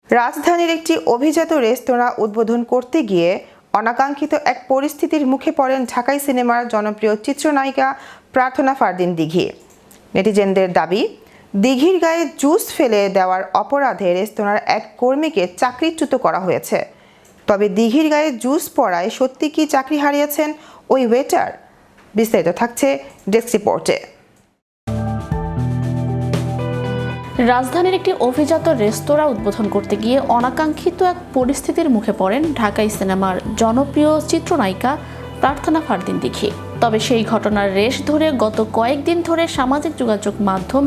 রাজধানীর একটি অভিজাত রেস্তোরাঁ উদ্বোধন করতে গিয়ে অনাকাঙ্ক্ষিত এক পরিস্থিতির মুখে পড়েন ঢাকাই সিনেমার জনপ্রিয় চিত্রনায়িকা প্রার্থনা ফারদিন দিঘি। নেটিজেনদের দাবি, দিঘির গায়ে জুস ফেলে দেওয়ার অপরাধে রেস্তোরাঁর এক কর্মীকে চাকরিচ্যুত করা হয়েছে। তবে দিঘির গায়ে জুস পড়ায় সত্যি কি চাকরি হারিয়েছেন ওই ওয়েটার? বিস্তারিত থাকছে ডেস্ক রিপোর্টে। রাজধানীর একটি অভিজাত রেস্তোরাঁ উদ্বোধন করতে গিয়ে অনাকাঙ্ক্ষিত এক পরিস্থিতির মুখে পড়েন ঢাকাই সিনেমার জনপ্রিয় চিত্রনায়িকা প্রার্থনা ফারদিন দিঘি। তবে সেই ঘটনার রেশ ধরে গত কয়েকদিন ধরে সামাজিক যোগাযোগ মাধ্যম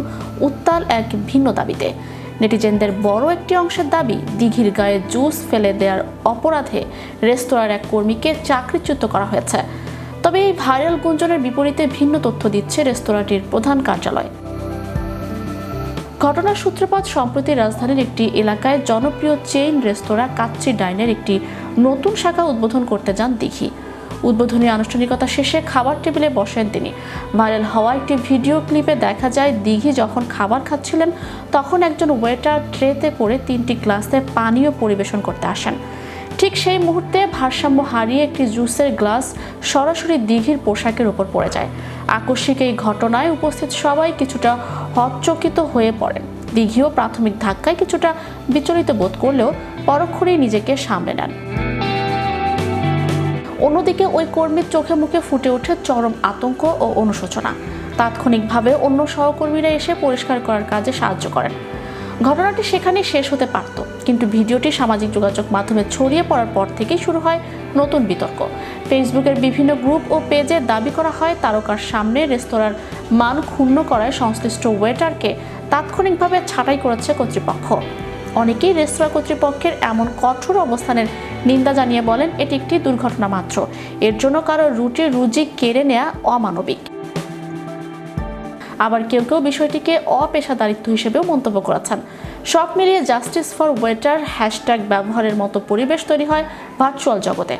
উত্তাল এক ভিন্ন দাবিতে। নেটিজেনদের বড় একটি অংশের দাবি, দিঘির গায়ে জুস ফেলে দেওয়ার অপরাধে রেস্তোরাঁর এক কর্মীকে চাকরিচ্যুত করা হয়েছে। তবে এই ভাইরাল গুঞ্জনের বিপরীতে ভিন্ন তথ্য দিচ্ছে রেস্তোরাঁটির প্রধান কার্যালয়। ঘটনার সূত্রপাত সম্প্রতি রাজধানীর একটি এলাকায় জনপ্রিয় চেইন রেস্তোরাঁ কাচ্চি ডাইনের একটি নতুন শাখা উদ্বোধন করতে যান দিঘি। উদ্বোধনী আনুষ্ঠানিকতা শেষে খাবার টেবিলে বসেন তিনি। ভাইরাল হওয়া একটি ভিডিও ক্লিপে দেখা যায়, দিঘি যখন খাবার খাচ্ছিলেন তখন একজন ওয়েটার ট্রেতে করে 3টি গ্লাসে পানীয় পরিবেশন করতে আসেন। ঠিক সেই মুহূর্তে ভারসাম্য হারিয়ে একটি জুসের গ্লাস সরাসরি দিঘির পোশাকের উপর পড়ে যায়। আকস্মিক এই ঘটনায় উপস্থিত সবাই কিছুটা হতচকিত হয়ে পড়েন। দিঘিও প্রাথমিক ধাক্কায় কিছুটা বিচলিত বোধ করলেও পরক্ষণেই নিজেকে সামলে নেন। অন্যদিকে ওই কর্মীর চোখে মুখে ফুটে ওঠে চরম আতঙ্ক ও অনুশোচনা। তাৎক্ষণিকভাবে অন্য সহকর্মীরা এসে পরিষ্কার করার কাজে সাহায্য করেন। ঘটনাটি সেখানেই শেষ হতে পারত, কিন্তু ভিডিওটি সামাজিক যোগাযোগ মাধ্যমে ছড়িয়ে পড়ার পর থেকেই শুরু হয় নতুন বিতর্ক। ফেসবুকের বিভিন্ন গ্রুপ ও পেজে দাবি করা হয়, তারকার সামনে রেস্তোরাঁর মান ক্ষুণ্ণ করায় সংশ্লিষ্ট ওয়েটারকে তাৎক্ষণিকভাবে ছাঁটাই করেছে কর্তৃপক্ষ। অনেকেই রেস্তোরাঁ কর্তৃপক্ষের এমন কঠোর অবস্থানের নিন্দা জানিয়ে বলেন, এটি একটি দুর্ঘটনা মাত্র, এর জন্য কারো রুজি কেড়ে নেওয়া অমানবিক। আবার কেউ কেউ বিষয়টিকে অপেশাদারিত্ব হিসেবেও মন্তব্য করেছেন। সব মিলিয়ে জাস্টিস ফর ওয়েটার হ্যাশট্যাগ ব্যবহারের মতো পরিবেশ তৈরি হয় ভার্চুয়াল জগতে।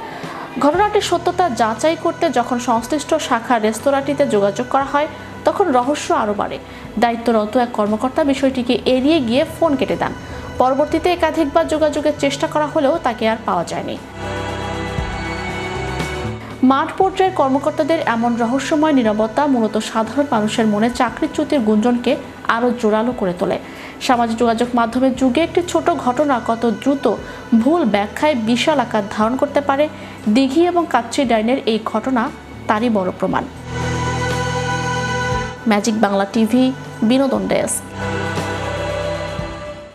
ঘটনাটির সত্যতা যাচাই করতে যখন সংশ্লিষ্ট শাখা রেস্তোরাঁটিতে যোগাযোগ করা হয়, তখন রহস্য আরও বাড়ে। দায়িত্বরত এক কর্মকর্তা বিষয়টিকে এড়িয়ে গিয়ে ফোন কেটে দেন। পরবর্তীতে একাধিকবার যোগাযোগের চেষ্টা করা হলেও তাকে আর পাওয়া যায়নি। মাঠ পর্যায়ের কর্মকর্তাদের এমন রহস্যময় নীরবতা মূলত সাধারণ মানুষের মনে চাকরিচ্যুতির গুঞ্জনকে আরও জোরালো করে তোলে। সামাজিক যোগাযোগ মাধ্যমের যুগে একটি ছোট ঘটনা কত দ্রুত ভুল ব্যাখ্যায় বিশাল আকার ধারণ করতে পারে, দিঘি এবং কাচ্চি ডাইনের এই ঘটনা তারই বড় প্রমাণ। ম্যাজিক বাংলা টিভি, বিনোদন ডেস্ক।